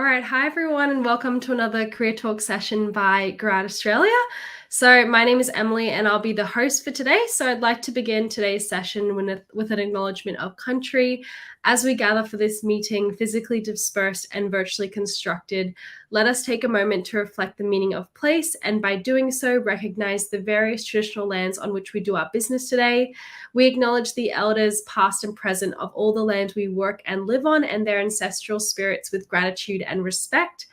All right, hi everyone, and welcome to another Career Talk session by Gillard Australia. So my name is Emily, and I'll be the host for today. So I'd like to begin today's session with an acknowledgement of country. As we gather for this meeting, physically dispersed and virtually constructed, let us take a moment to reflect the meaning of place, and by doing so, recognize the various traditional lands on which we do our business today. We acknowledge the elders, past and present, of all the land we work and live on, and their ancestral spirits with gratitude and respect.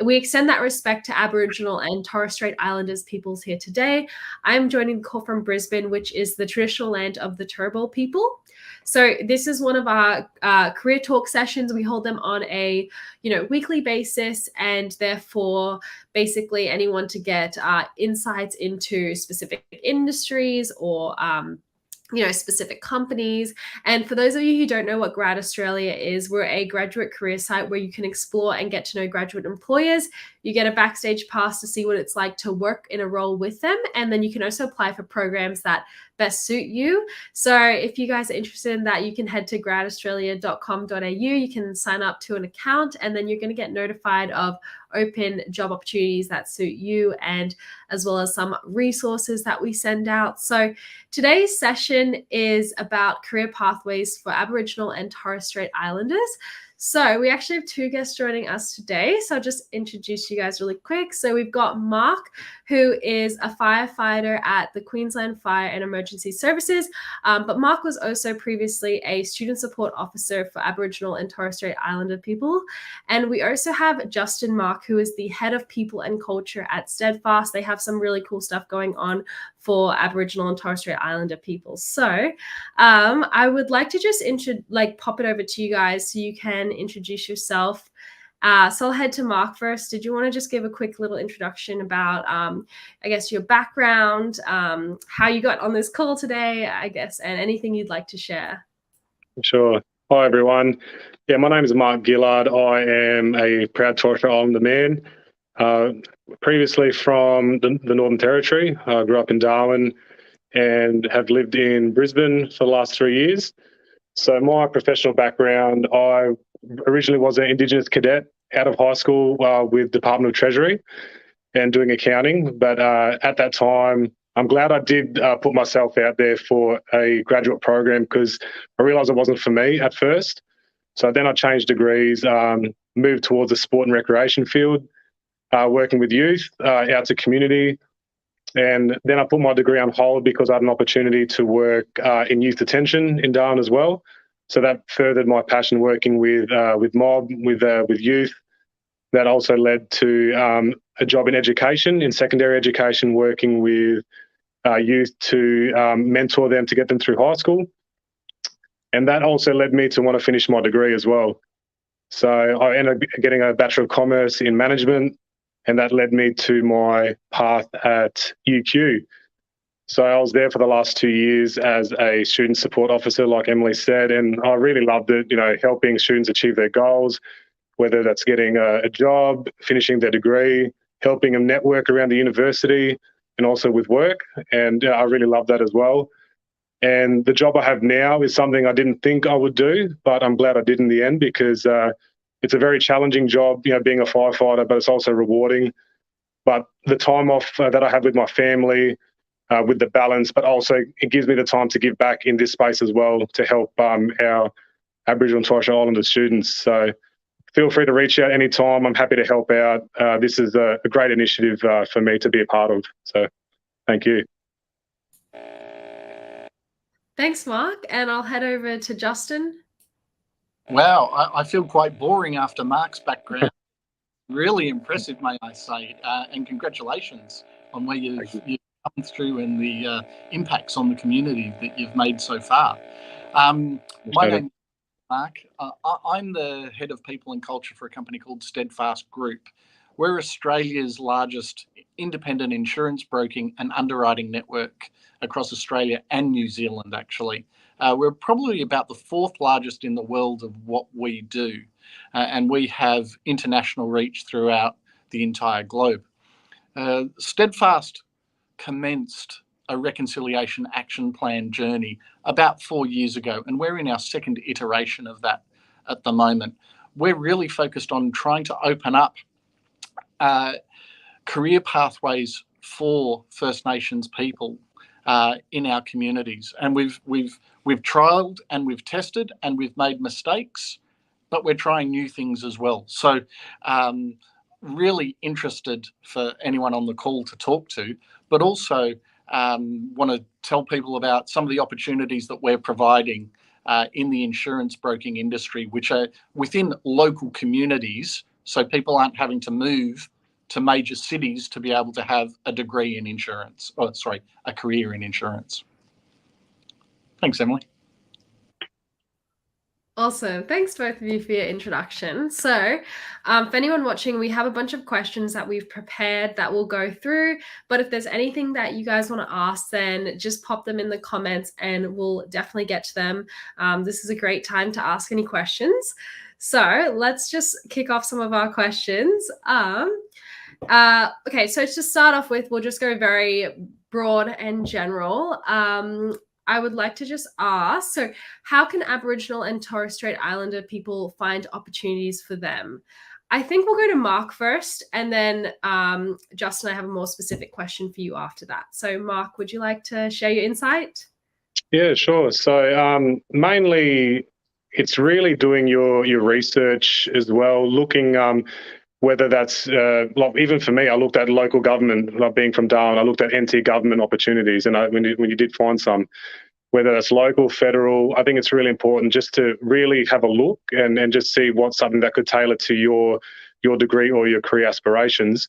We extend that respect to Aboriginal and Torres Strait Islanders peoples here today. I'm joining the call from Brisbane, which is the traditional land of the Turrbal people. So this is one of our career talk sessions. We hold them on a weekly basis, and therefore basically anyone to get insights into specific industries or specific companies. And for those of you who don't know what Grad Australia is, we're a graduate career site where you can explore and get to know graduate employers. You get a backstage pass to see what it's like to work in a role with them. And then you can also apply for programs that best suit you. So if you guys are interested in that, you can head to gradaustralia.com.au. You can sign up to an account, and then you're going to get notified of open job opportunities that suit you, and as well as some resources that we send out. So today's session is about career pathways for Aboriginal and Torres Strait Islanders. So we actually have two guests joining us today. So I'll just introduce you guys really quick. So we've got Mark, who is a firefighter at the Queensland Fire and Emergency Services. But Mark was also previously a student support officer for Aboriginal and Torres Strait Islander people. And we also have Justin Mark, who is the head of people and culture at Steadfast. They have some really cool stuff going on for Aboriginal and Torres Strait Islander people. So I would like to just pop it over to you guys so you can introduce yourself. So I'll head to Mark first. Did you want to just give a quick little introduction about, your background, how you got on this call today, and anything you'd like to share? Sure. Hi, everyone. Yeah, my name is Mark Gillard. I am a proud Torres Strait Islander man. Previously from the Northern Territory. I grew up in Darwin and have lived in Brisbane for the last 3 years. So my professional background, I originally was an Indigenous cadet out of high school with Department of Treasury and doing accounting. But at that time, I'm glad I did put myself out there for a graduate program, because I realised it wasn't for me at first. So then I changed degrees, moved towards the sport and recreation field, working with youth out to community. And then I put my degree on hold because I had an opportunity to work in youth detention in Darwin as well. So that furthered my passion working with mob, with youth. That also led to a job in education, in secondary education, working with youth to mentor them to get them through high school. And that also led me to want to finish my degree as well. So I ended up getting a Bachelor of Commerce in Management, and that led me to my path at UQ. So I was there for the last 2 years as a student support officer, like Emily said, and I really loved it, helping students achieve their goals, whether that's getting a job, finishing their degree, helping them network around the university, and also with work. And I really love that as well. And the job I have now is something I didn't think I would do, but I'm glad I did in the end, because it's a very challenging job, being a firefighter, but it's also rewarding. But the time off that I have with my family, with the balance, but also it gives me the time to give back in this space as well to help our Aboriginal and Torres Strait Islander students. So feel free to reach out anytime. I'm happy to help out. This is a great initiative for me to be a part of. So thank you. Thanks, Mark. And I'll head over to Justin. Wow, I feel quite boring after Mark's background. Really impressive, may I say, and congratulations on where you've come through and the impacts on the community that you've made so far. My name is Mark. I'm the head of people and culture for a company called Steadfast Group. We're Australia's largest independent insurance broking and underwriting network across Australia and New Zealand, actually. We're probably about the fourth largest in the world of what we do, and we have international reach throughout the entire globe. Steadfast commenced a reconciliation action plan journey about 4 years ago, and we're in our second iteration of that at the moment. we're really focused on trying to open up career pathways for First Nations people in our communities. And we've trialed and we've tested and we've made mistakes, but we're trying new things as well. So really interested for anyone on the call to talk to, but also want to tell people about some of the opportunities that we're providing in the insurance broking industry, which are within local communities, so people aren't having to move to major cities to be able to have a degree in insurance, a career in insurance. Thanks, Emily. Awesome. Thanks both of you for your introduction. So for anyone watching, we have a bunch of questions that we've prepared that we'll go through. But if there's anything that you guys want to ask, then just pop them in the comments and we'll definitely get to them. This is a great time to ask any questions. So let's just kick off some of our questions. Okay, so to start off with, we'll just go very broad and general. I would like to just ask, so how can Aboriginal and Torres Strait Islander people find opportunities for them? I think we'll go to Mark first, and then Justin, I have a more specific question for you after that. So Mark, would you like to share your insight? Yeah, sure. So mainly it's really doing your research as well, looking whether that's, like even for me, I looked at local government, like being from Darwin, I looked at NT government opportunities, and when you did find some, whether that's local, federal, I think it's really important just to really have a look and just see what's something that could tailor to your degree or your career aspirations.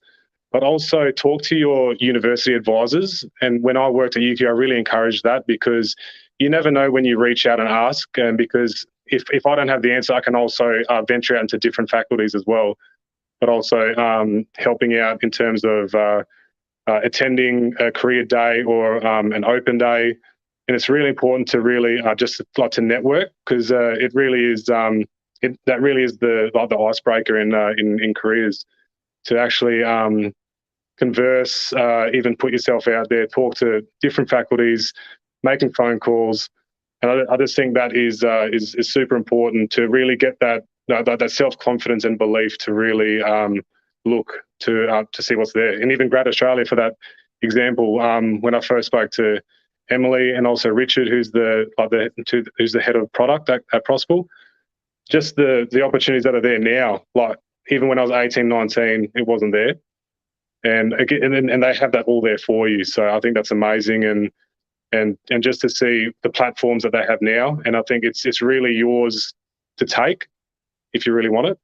But also talk to your university advisors. And when I worked at UQ, I really encouraged that, because you never know when you reach out and ask. And because if I don't have the answer, I can also venture out into different faculties as well. But also helping out in terms of attending a career day or an open day. And it's really important to really just like to network, because it really is that really is the icebreaker in careers, to actually converse, even put yourself out there, talk to different faculties, making phone calls. And I just think that is super important to really get that self-confidence and belief to really look to see what's there. And even Grad Australia, for that example, when I first spoke to Emily and also Richard, who's the head of product at Prospel, just the opportunities that are there now, like even when I was 18, 19, it wasn't there. And again, and they have that all there for you. So I think that's amazing. And just to see the platforms that they have now, and I think it's really yours to take if you really want it.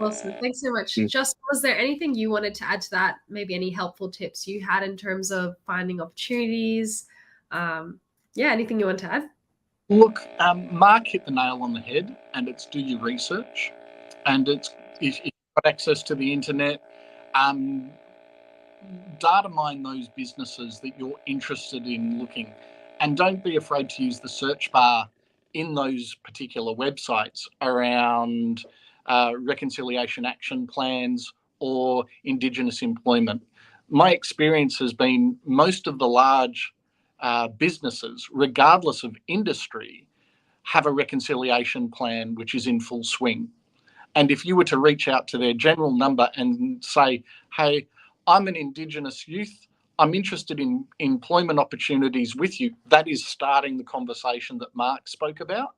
Awesome. Thanks so much. Justin, was there anything you wanted to add to that? Maybe any helpful tips you had in terms of finding opportunities? Anything you want to add? Look, Mark hit the nail on the head, and it's do your research. And it's if you've got access to the internet, data mine those businesses that you're interested in looking. And don't be afraid to use the search bar in those particular websites around reconciliation action plans or Indigenous employment. My experience has been most of the large businesses, regardless of industry, have a reconciliation plan which is in full swing. And if you were to reach out to their general number and say, hey, I'm an Indigenous youth, I'm interested in employment opportunities with you, that is starting the conversation that Mark spoke about.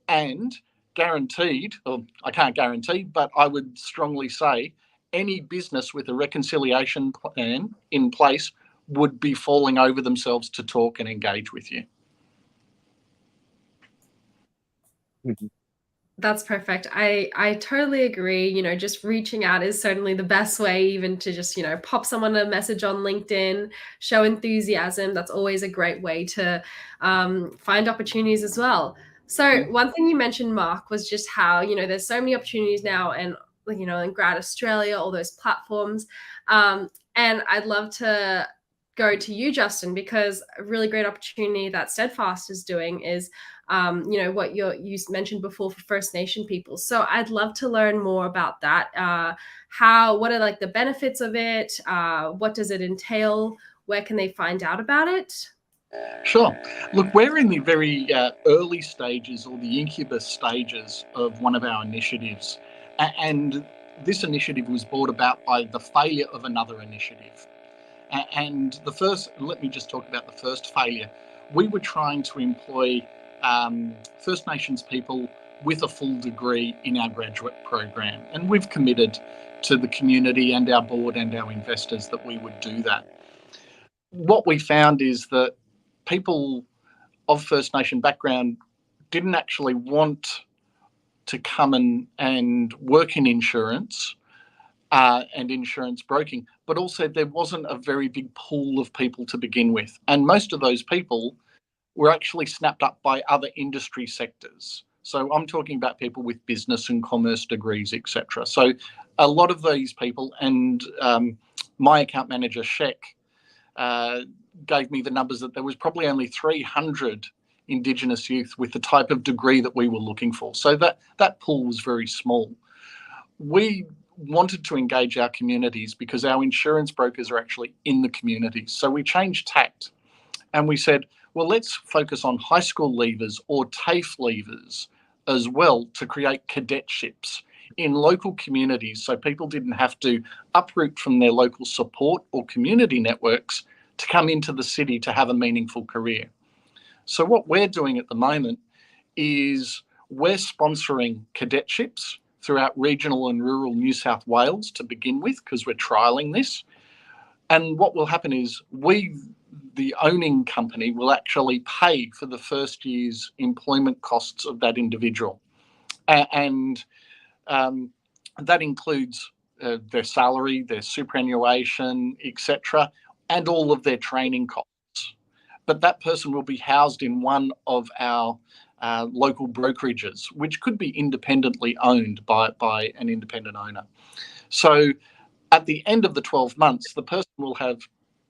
And guaranteed, or I can't guarantee, but I would strongly say any business with a reconciliation plan in place would be falling over themselves to talk and engage with you. That's perfect. I totally agree. You know, just reaching out is certainly the best way, even to just, you know, pop someone a message on LinkedIn, show enthusiasm. That's always a great way to find opportunities as well. So one thing you mentioned, Mark, was just how, you know, there's so many opportunities now, and, you know, in Grad Australia, all those platforms. And I'd love to go to you, Justin, because a really great opportunity that Steadfast is doing is, you know, what you mentioned before for First Nation people. So I'd love to learn more about that. What are like the benefits of it? What does it entail? Where can they find out about it? Sure. Look, we're in the very early stages, or the incubus stages, of one of our initiatives. And this initiative was brought about by the failure of another initiative. And let me just talk about the first failure. We were trying to employ First Nations people with a full degree in our graduate program. And we've committed to the community and our board and our investors that we would do that. What we found is that people of First Nation background didn't actually want to come and work in insurance and insurance broking, but also there wasn't a very big pool of people to begin with. And most of those people were actually snapped up by other industry sectors. So I'm talking about people with business and commerce degrees, etc. So a lot of these people, and my account manager, Shek, gave me the numbers that there was probably only 300 Indigenous youth with the type of degree that we were looking for. So that pool was very small. We wanted to engage our communities because our insurance brokers are actually in the communities. So we changed tact and we said, well, let's focus on high school leavers or TAFE leavers as well to create cadetships in local communities so people didn't have to uproot from their local support or community networks to come into the city to have a meaningful career. So what we're doing at the moment is we're sponsoring cadetships throughout regional and rural New South Wales to begin with, because we're trialling this. And what will happen is the owning company, will actually pay for the first year's employment costs of that individual. And that includes their salary, their superannuation, etc., and all of their training costs. But that person will be housed in one of our local brokerages, which could be independently owned by an independent owner. So at the end of the 12 months, the person will have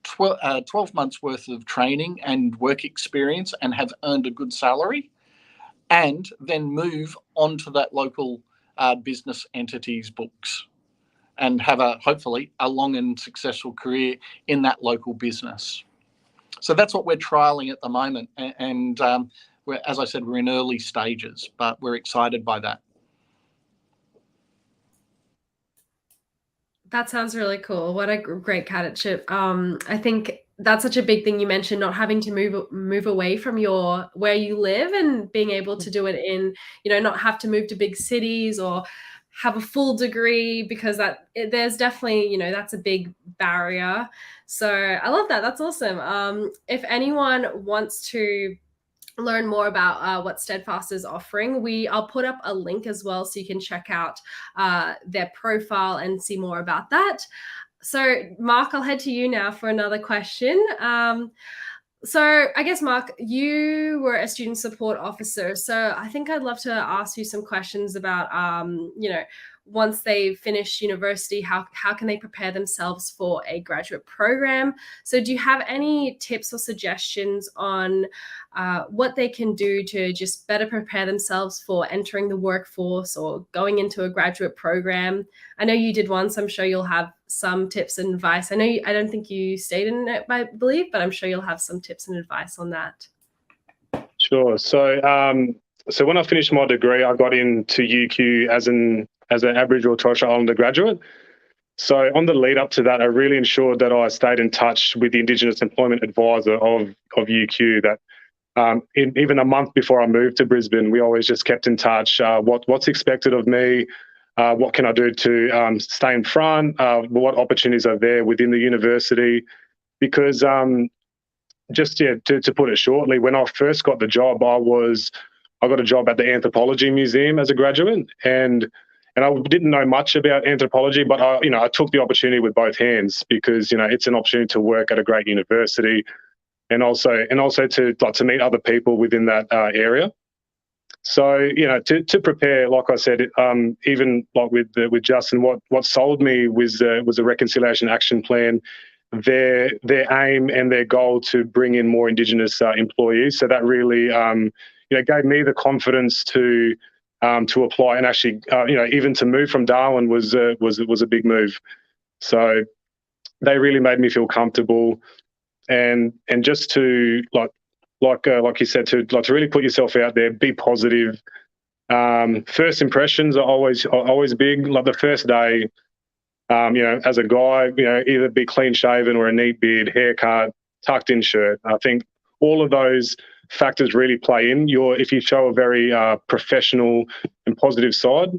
12 months worth of training and work experience and have earned a good salary, and then move onto that local business entity's books and have hopefully a long and successful career in that local business. So that's what we're trialling at the moment. And as I said, we're in early stages, but we're excited by that. That sounds really cool. What a great cadetship. I think that's such a big thing you mentioned, not having to move away from where you live and being able to do it in, not have to move to big cities or have a full degree, because there's definitely, that's a big barrier. So I love that. That's awesome. If anyone wants to learn more about what Steadfast is offering, I'll put up a link as well so you can check out their profile and see more about that. So Mark, I'll head to you now for another question. So I guess, Mark, you were a student support officer. So I think I'd love to ask you some questions about, once they finish university, how can they prepare themselves for a graduate program? So do you have any tips or suggestions on what they can do to just better prepare themselves for entering the workforce or going into a graduate program? I know you did one, so I'm sure you'll have some tips and advice. I don't think you stayed in it, I believe, but I'm sure you'll have some tips and advice on that. Sure. So when I finished my degree, I got into UQ as an Aboriginal and Torres Strait Islander graduate. So on the lead up to that, I really ensured that I stayed in touch with the Indigenous Employment Advisor of UQ. That even a month before I moved to Brisbane, we always just kept in touch. What's expected of me? What can I do to stay in front? What opportunities are there within the university? Because to put it shortly, when I first got the job, I got a job at the Anthropology Museum as a graduate, and I didn't know much about anthropology, but I took the opportunity with both hands, because it's an opportunity to work at a great university, and also to meet other people within that area. So to prepare, like I said, even like with Justin, what sold me was a Reconciliation Action Plan. Their aim and their goal to bring in more Indigenous employees. So that really gave me the confidence to apply, and actually even to move from Darwin was a big move. So they really made me feel comfortable. and just to like you said, to really put yourself out there, be positive. First impressions are always big. Like the first day, as a guy, either be clean shaven or a neat beard, haircut, tucked in shirt. I think all of those factors really play in. If you show a very professional and positive side,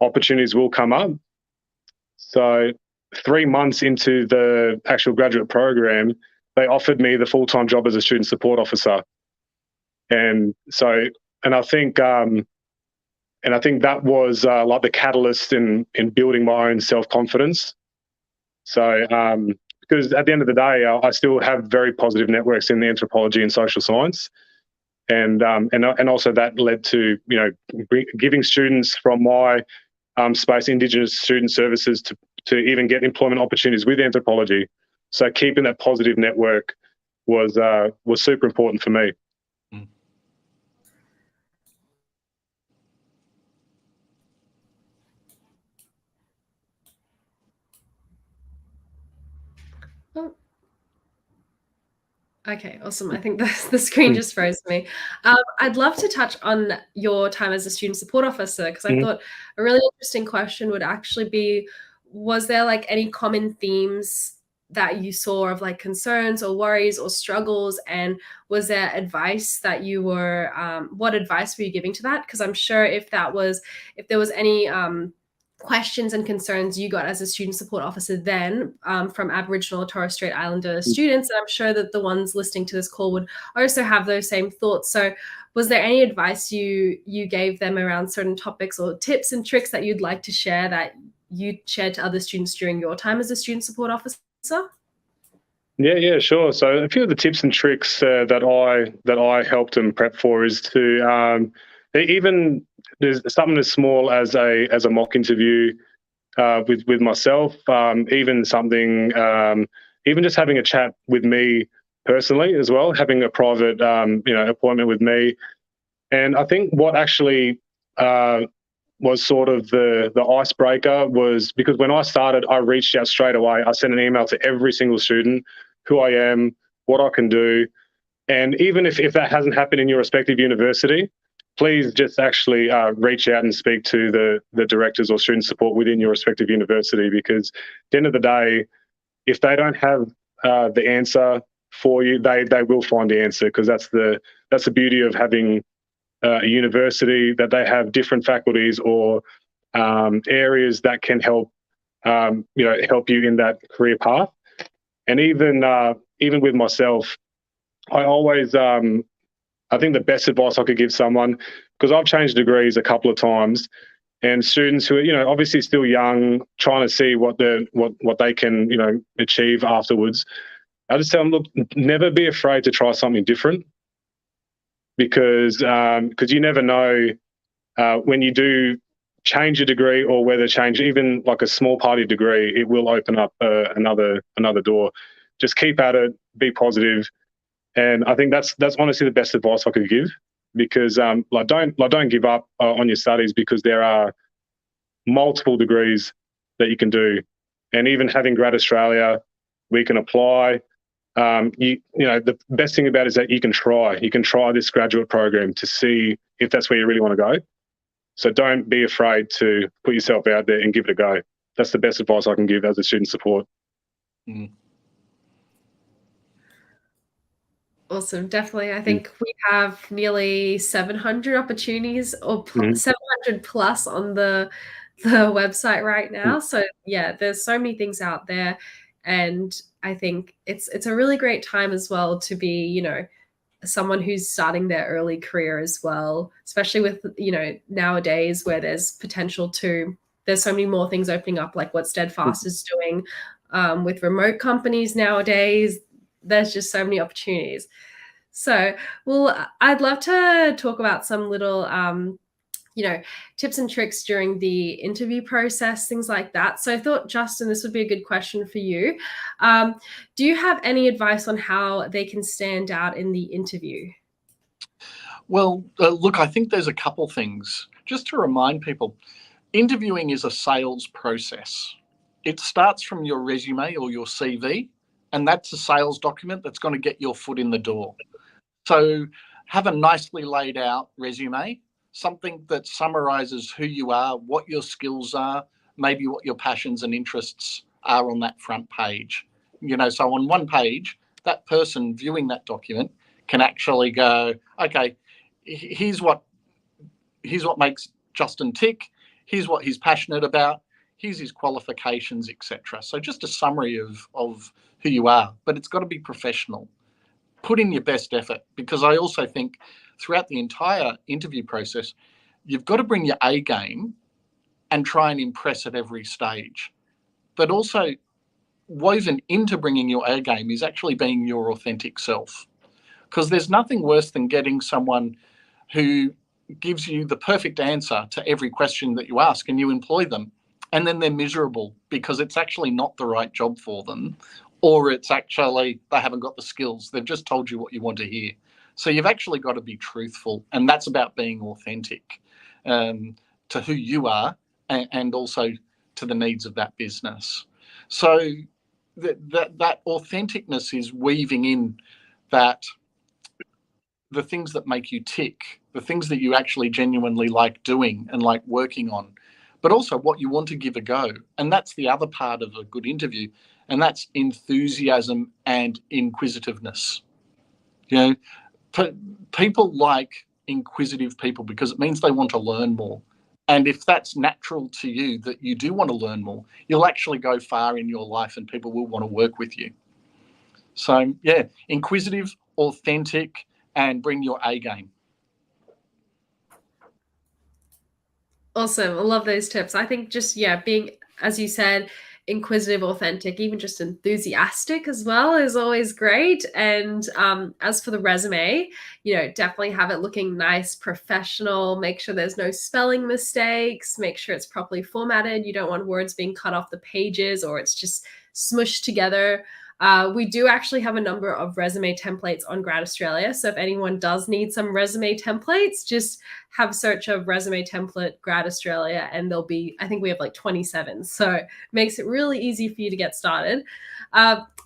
opportunities will come up. So 3 months into the actual graduate program, they offered me the full-time job as a student support officer. And I think that was like the catalyst in building my own self-confidence. So because at the end of the day, I still have very positive networks in the anthropology and social science. And also that led to, giving students from my space, Indigenous student services, to even get employment opportunities with anthropology. So keeping that positive network was super important for me. Oh. Okay, awesome. I think the screen just froze me. I'd love to touch on your time as a student support officer, because I thought a really interesting question would actually be, was there like any common themes that you saw of like concerns or worries or struggles, and was there advice that you were what advice were you giving to that? Because I'm sure if there was any questions and concerns you got as a student support officer then from Aboriginal or Torres Strait Islander students, and I'm sure that the ones listening to this call would also have those same thoughts. So was there any advice you gave them around certain topics or tips and tricks that you'd like to share that you shared to other students during your time as a student support officer? Yeah, sure. So a few of the tips and tricks that I helped them prep for is to even there's something as small as a mock interview with myself, even something, even just having a chat with me personally as well, having a private appointment with me. And I think what actually was sort of the icebreaker was, because when I started, I reached out straight away. I sent an email to every single student, who I am, what I can do. And even if that hasn't happened in your respective university, please just actually reach out and speak to the directors or student support within your respective university, because at the end of the day, if they don't have the answer for you, they will find the answer, because that's the beauty of having a university, that they have different faculties or areas that can help help you in that career path. And even with myself, I always I think the best advice I could give someone, because I've changed degrees a couple of times, and students who are obviously still young, trying to see what they can achieve afterwards, I just tell them, look, never be afraid to try something different, because you never know when you do change a degree, or whether change even like a small party degree, it will open up another door. Just keep at it, be positive. And I think that's honestly the best advice I could give, because don't give up on your studies, because there are multiple degrees that you can do, and even having Grad Australia, we can apply. The best thing about it is that you can try this graduate program to see if that's where you really want to go. So don't be afraid to put yourself out there and give it a go. That's the best advice I can give as a student support. Awesome. Definitely. I think we have nearly 700 opportunities, or 700 plus on the website right now. So yeah, there's so many things out there. And I think it's a really great time as well to be, someone who's starting their early career as well, especially with, nowadays where there's there's so many more things opening up, like what Steadfast is doing with remote companies nowadays. There's just so many opportunities. So, well, I'd love to talk about some little, tips and tricks during the interview process, things like that. So I thought, Justin, this would be a good question for you. Do you have any advice on how they can stand out in the interview? Well, look, I think there's a couple things. Just to remind people, interviewing is a sales process. It starts from your resume or your CV, and that's a sales document that's going to get your foot in the door. So have a nicely laid out resume, something that summarizes who you are, what your skills are, maybe what your passions and interests are on that front page. So on one page, that person viewing that document can actually go, okay, here's what makes Justin tick, here's what he's passionate about, here's his qualifications, etc. So just a summary of who you are, but it's got to be professional. Put in your best effort, because I also think throughout the entire interview process, you've got to bring your A game and try and impress at every stage. But also woven into bringing your A game is actually being your authentic self, because there's nothing worse than getting someone who gives you the perfect answer to every question that you ask and you employ them, and then they're miserable because it's actually not the right job for them, or it's actually they haven't got the skills. They've just told you what you want to hear. So you've actually got to be truthful, and that's about being authentic to who you are and also to the needs of that business. So that authenticness is weaving in that the things that make you tick, the things that you actually genuinely like doing and like working on, but also what you want to give a go. And that's the other part of a good interview, and that's enthusiasm and inquisitiveness. People like inquisitive people because it means they want to learn more. And if that's natural to you, that you do want to learn more, you'll actually go far in your life and people will want to work with you. So, yeah, inquisitive, authentic, and bring your A game. Awesome. I love those tips. I think just, being, as you said, inquisitive, authentic, even just enthusiastic as well is always great. And as for the resume, definitely have it looking nice, professional, make sure there's no spelling mistakes, make sure it's properly formatted. You don't want words being cut off the pages or it's just smushed together. We do actually have a number of resume templates on Grad Australia. So if anyone does need some resume templates, just have search of resume template Grad Australia and there'll be, I think we have like 27. So it makes it really easy for you to get started.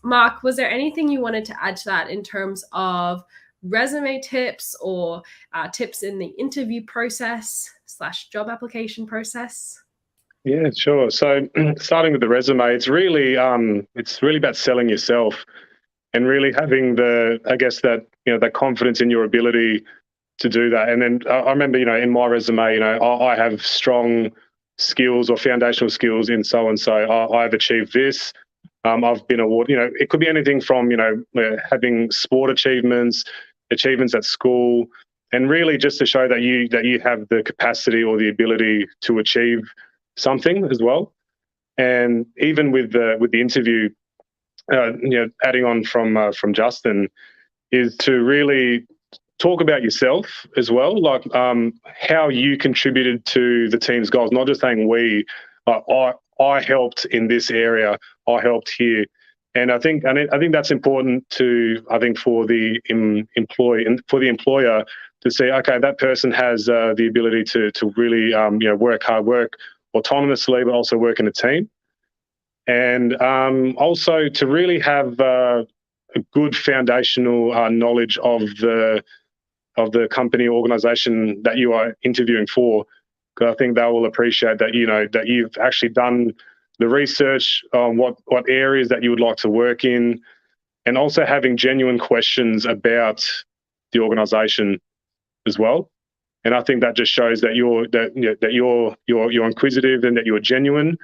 Mark, was there anything you wanted to add to that in terms of resume tips or tips in the interview process / job application process? Yeah, sure. So starting with the resume, it's really about selling yourself and really having that confidence in your ability to do that. And then I remember, in my resume, I have strong skills or foundational skills in so and so. I've achieved this. I've been awarded. It could be anything from having sport achievements at school, and really just to show that you have the capacity or the ability to achieve something as well. And even with the interview, adding on from Justin, is to really talk about yourself as well, like how you contributed to the team's goals, not just saying I helped in this area, I helped here. And I think that's important for the employee and for the employer to say, okay, that person has the ability to really work hard, work autonomously, but also work in a team. And also to really have a good foundational knowledge of the company or organization that you are interviewing for, because I think they will appreciate that that you've actually done the research on what areas that you would like to work in, and also having genuine questions about the organization as well. And I think that just shows that you're inquisitive and that you're genuine,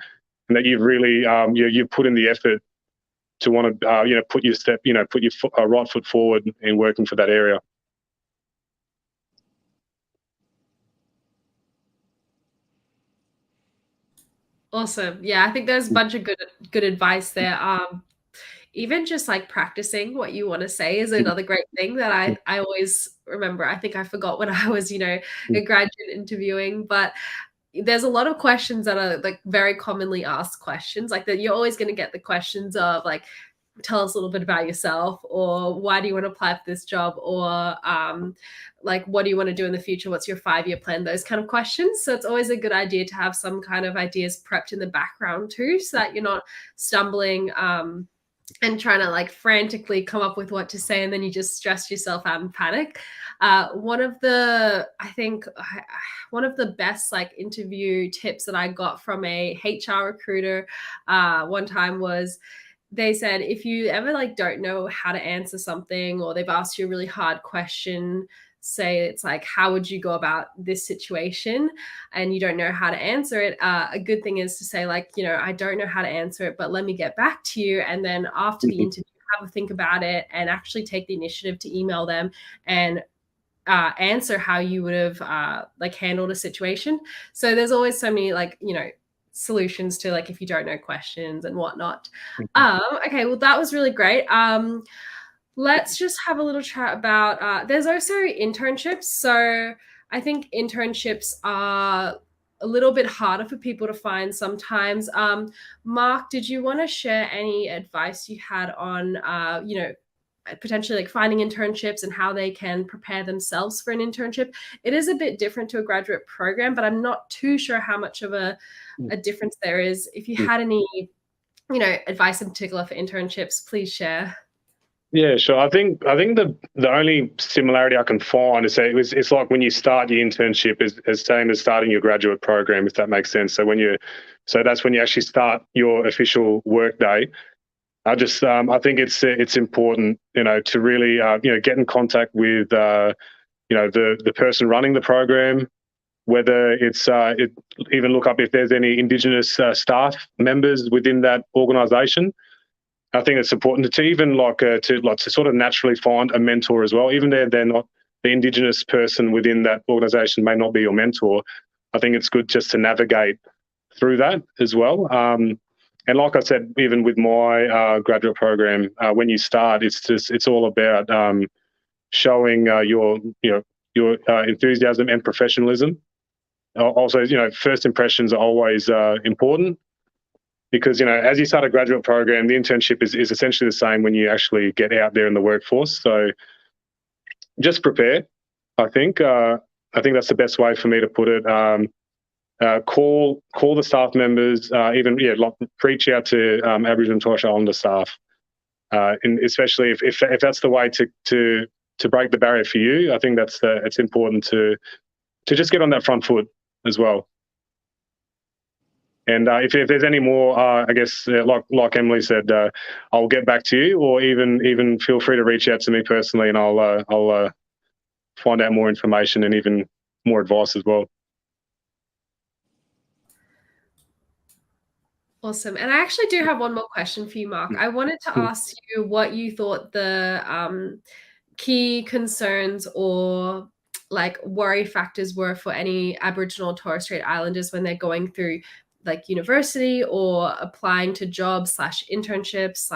and that you've really you've put in the effort to want to put your right foot forward in working for that area. Awesome. Yeah, I think there's a bunch of good advice there. Even just like practicing what you want to say is another great thing that I always remember. I think I forgot when I was, a graduate interviewing, but there's a lot of questions that are like very commonly asked questions, like that you're always going to get the questions of like, tell us a little bit about yourself, or why do you want to apply for this job, or like, what do you want to do in the future? What's your 5-year plan? Those kind of questions. So it's always a good idea to have some kind of ideas prepped in the background too, so that you're not stumbling and trying to like frantically come up with what to say, and then you just stress yourself out and panic. One of the best like interview tips that I got from a HR recruiter one time was, they said, if you ever like don't know how to answer something, or they've asked you a really hard question, say it's like, how would you go about this situation, and you don't know how to answer it, a good thing is to say like, I don't know how to answer it, but let me get back to you. And then after the interview, have a think about it and actually take the initiative to email them and answer how you would have like handled a situation. So there's always so many like, solutions to like if you don't know questions and whatnot. Okay, well, that was really great. Let's just have a little chat about, there's also internships. So I think internships are a little bit harder for people to find sometimes. Mark, did you want to share any advice you had on, potentially like finding internships and how they can prepare themselves for an internship? It is a bit different to a graduate program, but I'm not too sure how much of a difference there is. If you had any, advice in particular for internships, please share. Yeah, sure. I think the only similarity I can find is that it's like when you start your internship is same as starting your graduate program, if that makes sense. So that's when you actually start your official work day. I think it's important, to really get in contact with the person running the program, whether it's even look up if there's any Indigenous staff members within that organisation. I think it's important to even to sort of naturally find a mentor as well. Even they're not the Indigenous person within that organisation may not be your mentor. I think it's good just to navigate through that as well. And like I said, even with my graduate program, when you start, it's all about showing your enthusiasm and professionalism. Also, first impressions are always important. Because, as you start a graduate program, the internship is essentially the same when you actually get out there in the workforce. So just prepare, I think. I think that's the best way for me to put it. Call the staff members, reach out to Aboriginal and Torres Strait Islander staff. And especially if that's the way to break the barrier for you, I think it's important to just get on that front foot as well. And if there's any more, I guess, like Emily said, I'll get back to you, or even feel free to reach out to me personally, and I'll find out more information and even more advice as well. Awesome. And I actually do have one more question for you, Mark. I wanted to ask you what you thought the key concerns or like worry factors were for any Aboriginal or Torres Strait Islanders when they're going through like university or applying to jobs /internships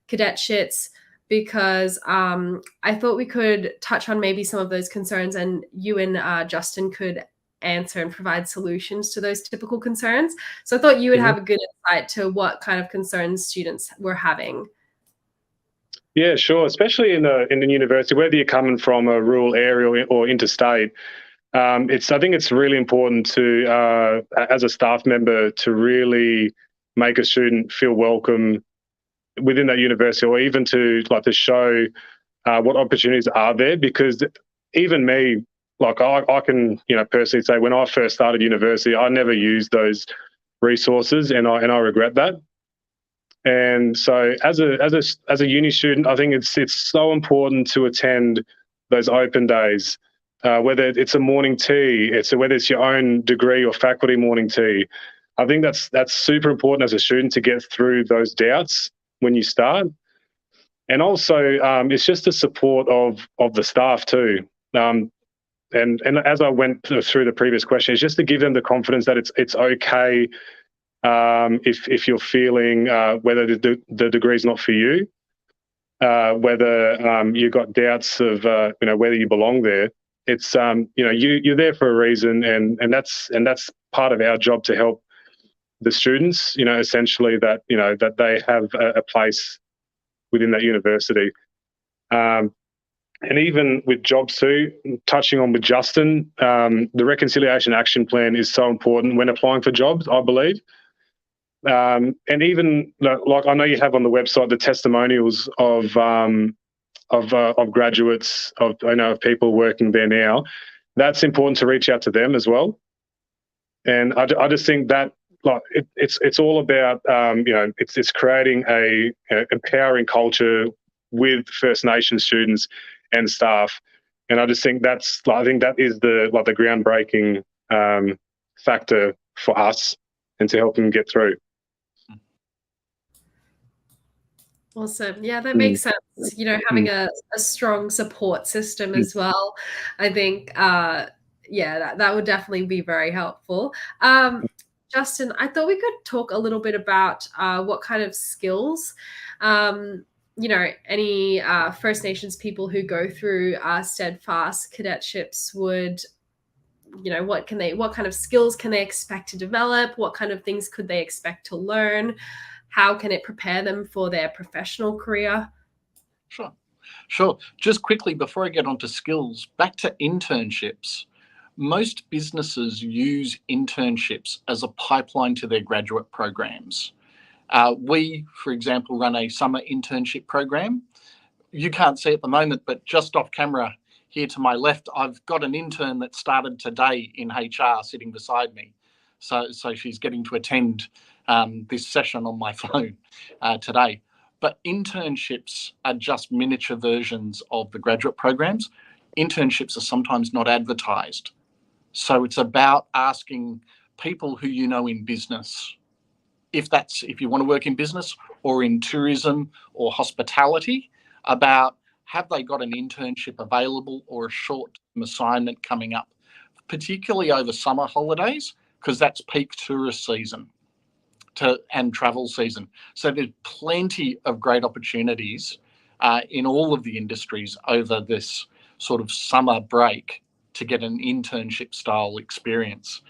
/cadetships, because I thought we could touch on maybe some of those concerns, and you and Justin could answer and provide solutions to those typical concerns. So I thought you would have a good insight to what kind of concerns students were having. Yeah, sure. Especially in the university, whether you're coming from a rural area or interstate, I think it's really important to, as a staff member, to really make a student feel welcome within that university, or even to show what opportunities are there. Because even me, I can personally say, when I first started university, I never used those resources, and I regret that. And so as a uni student, I think it's so important to attend those open days. Whether it's a morning tea, whether it's your own degree or faculty morning tea, I think that's super important as a student to get through those doubts when you start. And also, it's just the support of the staff too. And as I went through the previous question, it's just to give them the confidence that it's okay if you're feeling whether the degree's not for you, whether you've got doubts of whether you belong there. It's you're there for a reason, and that's part of our job to help the students. Essentially that that they have a place within that university. And even with jobs too, touching on with Justin, the Reconciliation Action Plan is so important when applying for jobs, I believe. And even like I know you have on the website the testimonials of graduates, of people working there now. That's important to reach out to them as well. And I just think that it's all about it's creating a empowering culture with First Nations students and staff. And I just think that is the groundbreaking factor for us and to help them get through. Awesome. Yeah, that makes sense. Having a strong support system as well. I think, that would definitely be very helpful. Justin, I thought we could talk a little bit about what kind of skills, any First Nations people who go through Steadfast cadetships would, what kind of skills can they expect to develop? What kind of things could they expect to learn? How can it prepare them for their professional career? Sure. Just quickly, before I get onto skills, back to internships. Most businesses use internships as a pipeline to their graduate programs. We, for example, run a summer internship program. You can't see at the moment, but just off camera here to my left, I've got an intern that started today in HR sitting beside me. So she's getting to attend this session on my phone today. But internships are just miniature versions of the graduate programs. Internships are sometimes not advertised. So it's about asking people who you know in business, if you want to work in business or in tourism or hospitality, about have they got an internship available or a short-term assignment coming up, particularly over summer holidays, because that's peak tourist season and travel season. So there's plenty of great opportunities in all of the industries over this sort of summer break to get an internship style experience.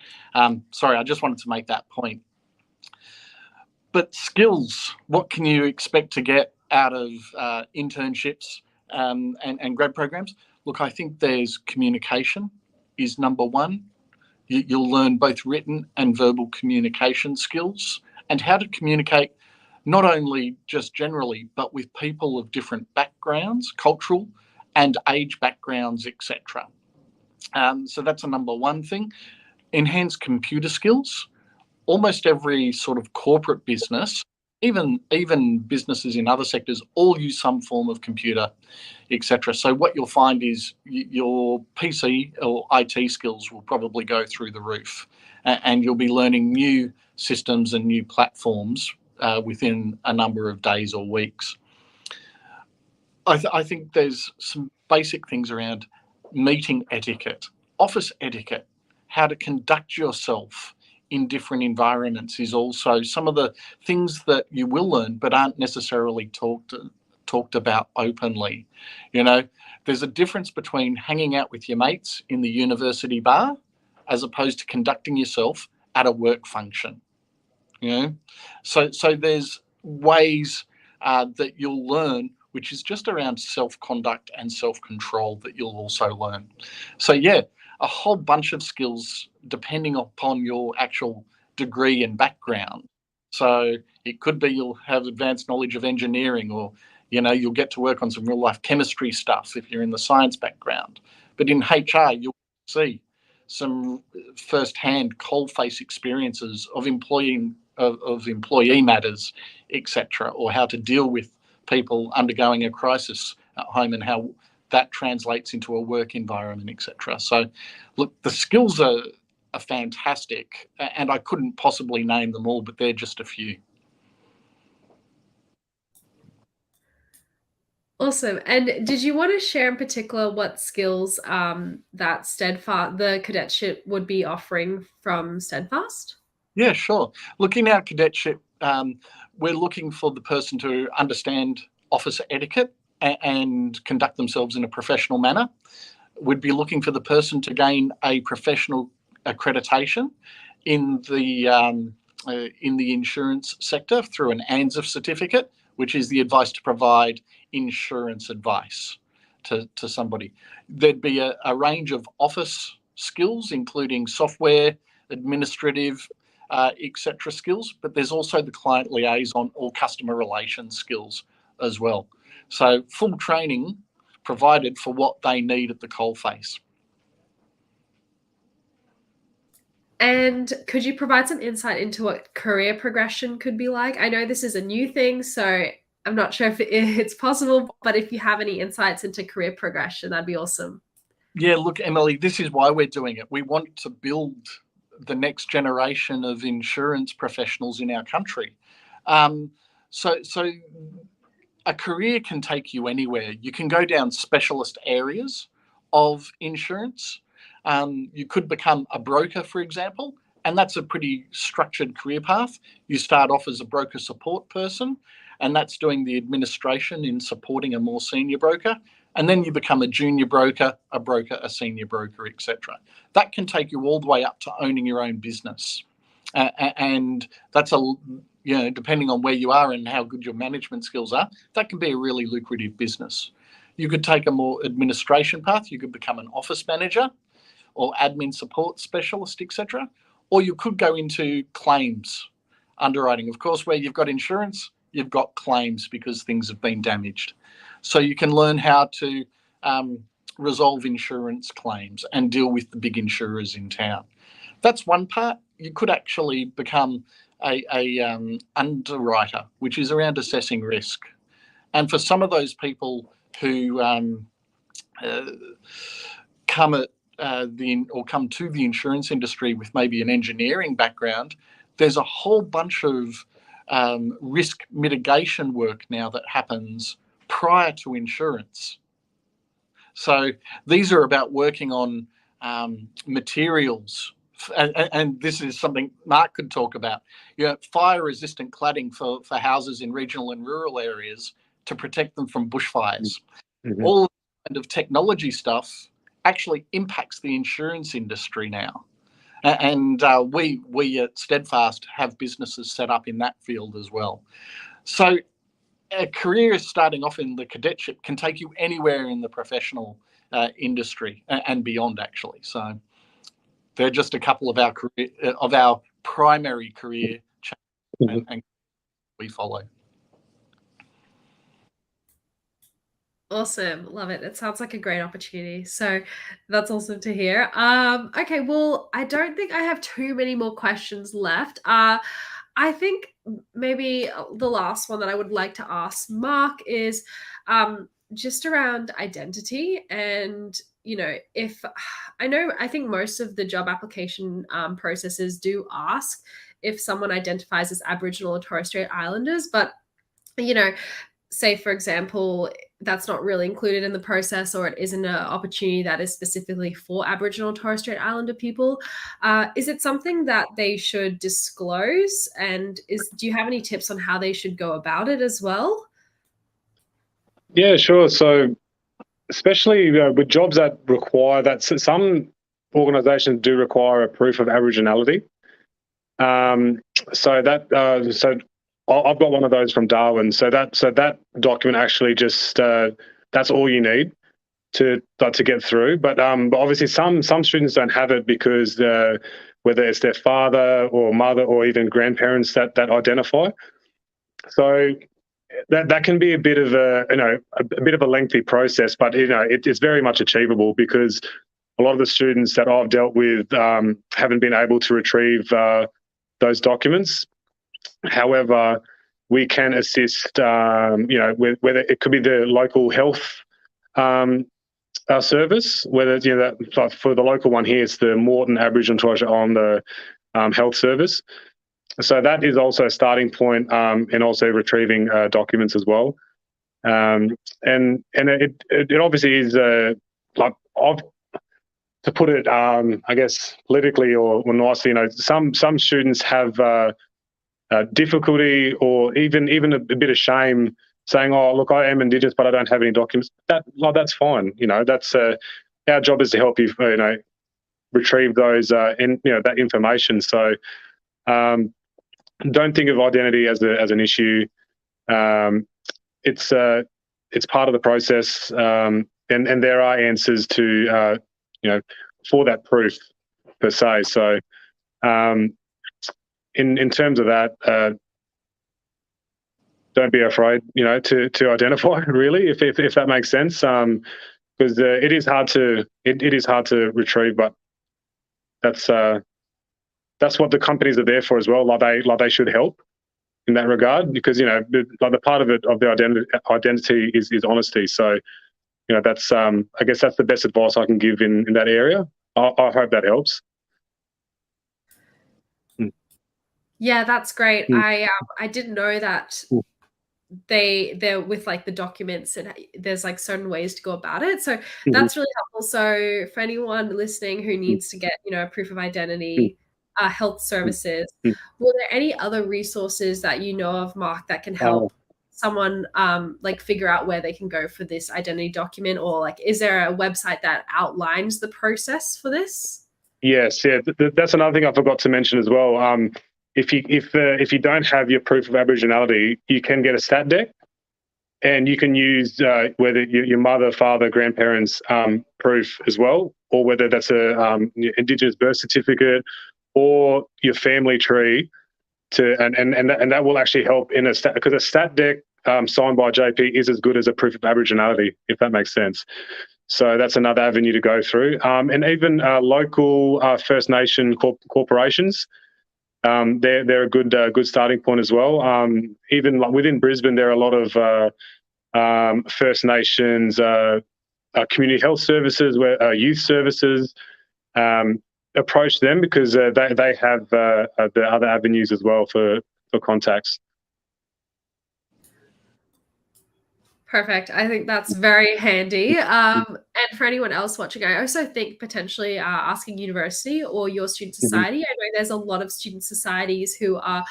Sorry, I just wanted to make that point. But skills, what can you expect to get out of internships and grad programs? Look, I think there's communication is number one. You'll learn both written and verbal communication skills and how to communicate not only just generally, but with people of different backgrounds, cultural and age backgrounds, etc. So that's a number one thing. Enhance computer skills. Almost every sort of corporate business, even businesses in other sectors, all use some form of computer, etc. So what you'll find is your PC or IT skills will probably go through the roof, and you'll be learning new systems and new platforms within a number of days or weeks. I think there's some basic things around meeting etiquette, office etiquette, how to conduct yourself in different environments is also some of the things that you will learn but aren't necessarily talked about openly. There's a difference between hanging out with your mates in the university bar as opposed to conducting yourself at a work function. So there's ways that you'll learn, which is just around self-conduct and self-control that you'll also learn. So yeah, a whole bunch of skills depending upon your actual degree and background. So it could be you'll have advanced knowledge of engineering, or you'll get to work on some real life chemistry stuff if you're in the science background. But in HR, you'll see some first-hand coalface experiences of employee matters, etc., or how to deal with people undergoing a crisis at home and how that translates into a work environment, etc. So, look, the skills are fantastic, and I couldn't possibly name them all, but they're just a few. Awesome. And did you want to share in particular what skills that Steadfast, the cadetship, would be offering from Steadfast? Yeah, sure. Look, in our cadetship, we're looking for the person to understand office etiquette and conduct themselves in a professional manner. We'd be looking for the person to gain a professional accreditation in the insurance sector through an ANZIF certificate, which is the advice to provide insurance advice to somebody. There'd be a range of office skills, including software, administrative, etc. skills, but there's also the client liaison or customer relations skills as well. So full training provided for what they need at the coalface. And could you provide some insight into what career progression could be like? I know this is a new thing, so I'm not sure if it's possible, but if you have any insights into career progression, that'd be awesome. Yeah, look, Emily, this is why we're doing it. We want to build the next generation of insurance professionals in our country. So a career can take you anywhere. You can go down specialist areas of insurance. You could become a broker, for example, and that's a pretty structured career path. You start off as a broker support person, and that's doing the administration in supporting a more senior broker. And then you become a junior broker, a senior broker, etc. That can take you all the way up to owning your own business. And that's depending on where you are and how good your management skills are, that can be a really lucrative business. You could take a more administration path. You could become an office manager or admin support specialist, etc. Or you could go into claims underwriting. Of course, where you've got insurance, you've got claims because things have been damaged. So you can learn how to resolve insurance claims and deal with the big insurers in town. That's one part. You could actually become a underwriter, which is around assessing risk. And for some of those people who come to the insurance industry with maybe an engineering background, there's a whole bunch of risk mitigation work now that happens prior to insurance. So these are about working on materials, and this is something Mark could talk about. Fire-resistant cladding for houses in regional and rural areas to protect them from bushfires. Mm-hmm. All kind of technology stuff actually impacts the insurance industry now. And we at Steadfast have businesses set up in that field as well. So a career starting off in the cadetship can take you anywhere in the professional industry and beyond, actually. So they're just a couple of our primary career changes and we follow. Awesome. Love it. It sounds like a great opportunity. So that's awesome to hear. Okay, well, I don't think I have too many more questions left. I think maybe the last one that I would like to ask Mark is just around identity. And, I think most of the job application processes do ask if someone identifies as Aboriginal or Torres Strait Islanders, but, say, for example, that's not really included in the process, or it isn't an opportunity that is specifically for Aboriginal and Torres Strait Islander people. Is it something that they should disclose? And do you have any tips on how they should go about it as well? Yeah, sure. So especially with jobs that require that, some organisations do require a proof of Aboriginality. I've got one of those from Darwin. So that document actually just that's all you need to get through. But obviously some students don't have it because whether it's their father or mother or even grandparents that identify. So that can be a bit of a lengthy process, but it's very much achievable because a lot of the students that I've dealt with haven't been able to retrieve those documents. However, we can assist, with whether it could be the local health service, whether that for the local one here, it's the Moreton Aboriginal and Torres Strait Islander Health Service. So that is also a starting point, and also retrieving documents as well. And it obviously is to put it, I guess, politically or nicely, some students have difficulty or even a bit of shame saying, "Oh, look, I am Indigenous, but I don't have any documents." That's fine. That's our job is to help you, retrieve those that information. So don't think of identity as an issue. It's part of the process, and there are answers to for that proof per se. So in terms of that, don't be afraid, to identify really, if that makes sense. Because it is hard to retrieve, but that's what the companies are there for as well. Like they should help in that regard, because the part of it of the identity is honesty. So that's I guess that's the best advice I can give in that area. I hope that helps. Yeah, that's great. Mm. I didn't know that they're with like the documents, and there's like certain ways to go about it. So that's really helpful. So for anyone listening who needs to get, a proof of identity, health services, were there any other resources that you know of, Mark, that can help someone like figure out where they can go for this identity document? Or like, is there a website that outlines the process for this? Yes, yeah, that's another thing I forgot to mention as well. If you don't have your proof of Aboriginality, you can get a stat deck, and you can use whether your mother, father, grandparents' proof as well, or whether that's a Indigenous birth certificate or your family tree. And that will actually help in a stat, because a stat deck signed by JP is as good as a proof of Aboriginality, if that makes sense. So that's another avenue to go through, and even local First Nation corporations. They're a good starting point as well. Even like within Brisbane, there are a lot of First Nations community health services, where youth services. Approach them, because they have the other avenues as well for contacts. Perfect. I think that's very handy. And for anyone else watching, I also think potentially asking university or your student society. I know there's a lot of student societies who are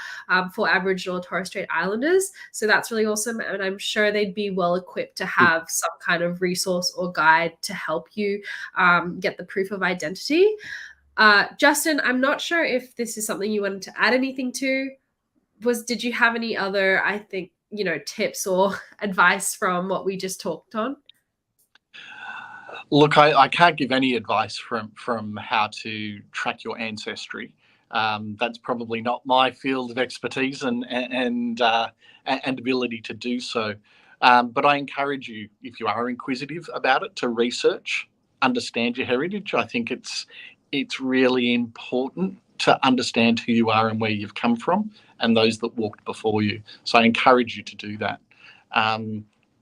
for Aboriginal and Torres Strait Islanders. So that's really awesome. And I'm sure they'd be well equipped to have some kind of resource or guide to help you get the proof of identity. Justin, I'm not sure if this is something you wanted to add anything to. Did you have any other, I think, tips or advice from what we just talked on? Look, I can't give any advice from how to track your ancestry. That's probably not my field of expertise and ability to do so. But I encourage you, if you are inquisitive about it, to research, understand your heritage. I think it's really important to understand who you are and where you've come from, and those that walked before you. So I encourage you to do that.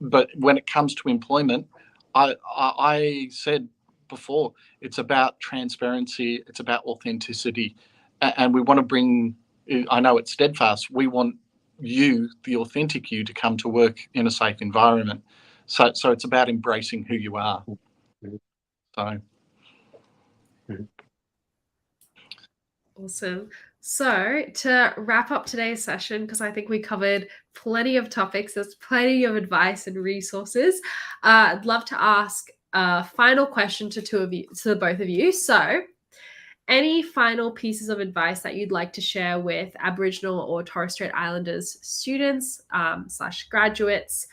But when it comes to employment, I said before, it's about transparency, it's about authenticity, and we want to bring, I know at Steadfast, we want you, the authentic you, to come to work in a safe environment. So it's about embracing who you are. So. Awesome. So to wrap up today's session, because I think we covered plenty of topics, there's plenty of advice and resources, I'd love to ask a final question to the both of you. So any final pieces of advice that you'd like to share with Aboriginal or Torres Strait Islanders students / graduates,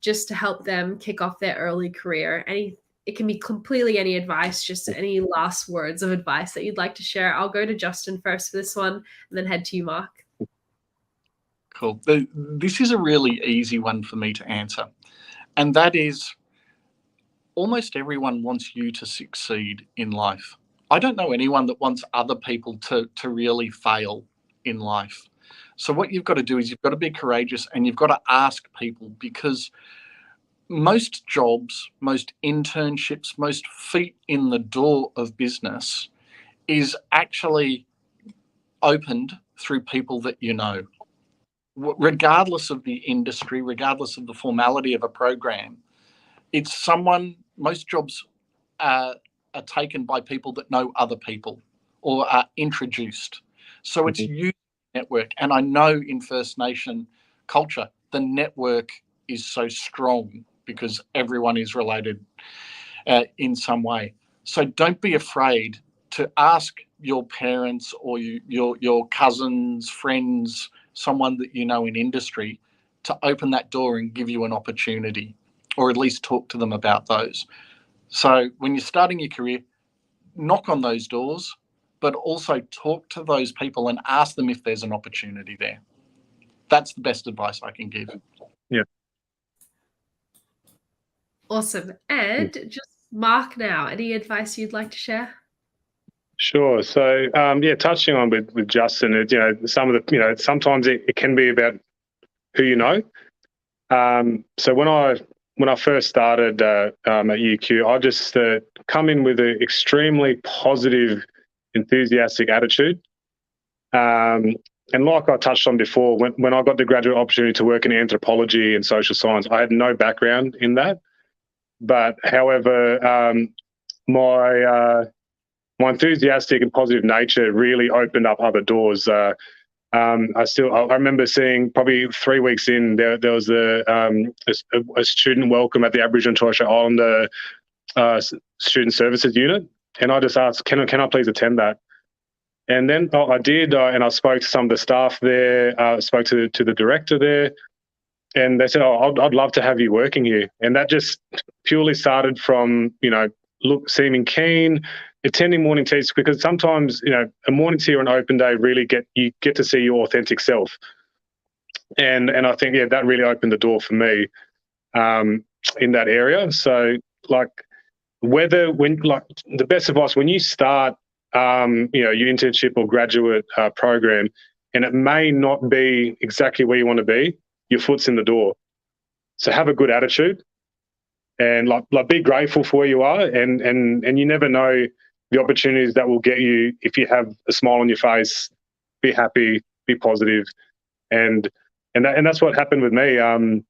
just to help them kick off their early career? It can be completely any advice, just any last words of advice that you'd like to share. I'll go to Justin first for this one, and then head to you, Mark. Cool. This is a really easy one for me to answer. And that is, almost everyone wants you to succeed in life. I don't know anyone that wants other people to really fail in life. So what you've got to do is you've got to be courageous, and you've got to ask people, because most jobs, most internships, most feet in the door of business is actually opened through people that you know. Regardless of the industry, regardless of the formality of a program, it's someone, most jobs are taken by people that know other people or are introduced. So it's you network. And I know in First Nation culture, the network is so strong because everyone is related in some way. So don't be afraid to ask your parents or your cousins, friends, someone that you know in industry, to open that door and give you an opportunity, or at least talk to them about those. So when you're starting your career, knock on those doors, but also talk to those people and ask them if there's an opportunity there. That's the best advice I can give. Yeah. Awesome. And just Mark now, any advice you'd like to share? Sure. So, touching on with Justin, some of the, sometimes it can be about who you know. So when I first started at UQ, I just come in with an extremely positive, enthusiastic attitude. And like I touched on before, when I got the graduate opportunity to work in anthropology and social science, I had no background in that. But however, my enthusiastic and positive nature really opened up other doors. I remember seeing probably 3 weeks in there was a student welcome at the Aboriginal and Torres Strait Islander Student Services Unit, and I just asked, can I please attend that? And then I did, and I spoke to some of the staff there. Spoke to the director there, and they said, I'd love to have you working here. And that just purely started from seeming keen, attending morning teas, because sometimes a morning tea or an open day really you get to see your authentic self, and I think that really opened the door for me in that area. So the best advice when you start your internship or graduate program, and it may not be exactly where you want to be, your foot's in the door. So have a good attitude, and be grateful for where you are, and you never know the opportunities that will get you if you have a smile on your face, be happy, be positive, and that's what happened with me. And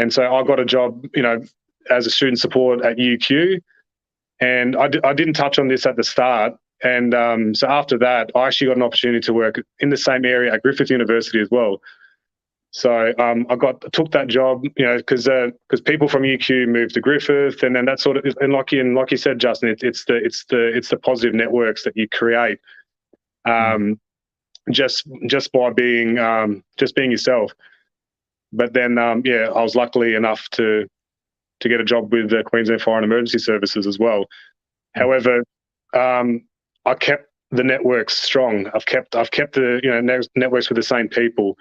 so I got a job, as a student support at UQ, and I didn't touch on this at the start. And so after that, I actually got an opportunity to work in the same area at Griffith University as well. So I took that job, because people from UQ moved to Griffith, and then that sort of, and like you said, Justin, it's the positive networks that you create, just by being yourself. But then I was lucky enough to get a job with the Queensland Fire and Emergency Services as well. However, I kept the networks strong. I've kept the networks with the same people.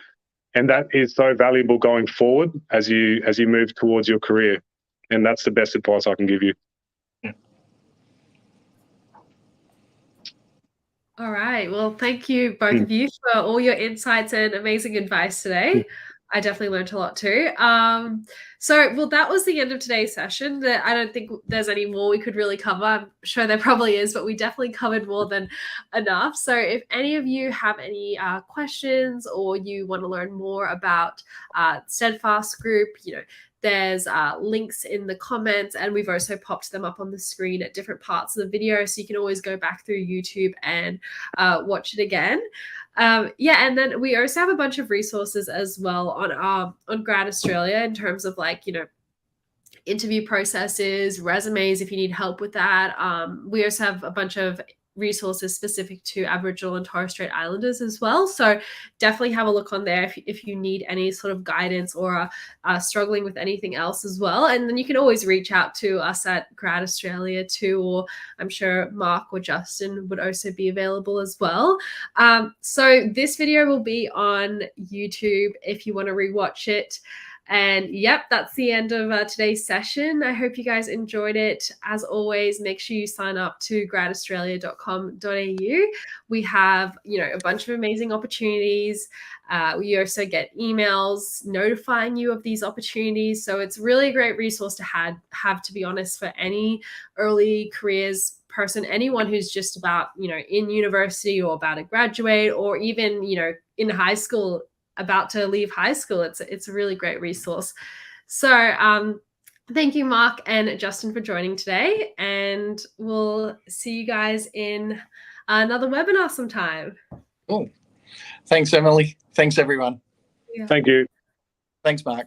And that is so valuable going forward as you move towards your career. And that's the best advice I can give you. Yeah. All right. Well, thank you, both of you, for all your insights and amazing advice today. I definitely learned a lot too. That was the end of today's session. I don't think there's any more we could really cover. I'm sure there probably is, but we definitely covered more than enough. So if any of you have any questions, or you want to learn more about Steadfast Group, there's links in the comments, and we've also popped them up on the screen at different parts of the video, so you can always go back through YouTube and watch it again. And then we also have a bunch of resources as well on Grad Australia in terms of interview processes, resumes, if you need help with that. We also have a bunch of resources specific to Aboriginal and Torres Strait Islanders as well. So definitely have a look on there if you need any sort of guidance or are struggling with anything else as well. And then you can always reach out to us at Grad Australia too, or I'm sure Mark or Justin would also be available as well. So this video will be on YouTube if you want to rewatch it. And yep, that's the end of today's session. I hope you guys enjoyed it. As always, make sure you sign up to gradaustralia.com.au. We have, a bunch of amazing opportunities. We also get emails notifying you of these opportunities. So it's really a great resource to have, to be honest, for any early careers person, anyone who's just about, in university or about to graduate, or even, in high school, about to leave high school. It's a really great resource. So thank you, Mark and Justin, for joining today, and we'll see you guys in another webinar sometime. Cool. Thanks, Emily. Thanks, everyone. Thank you. Thanks, Mark.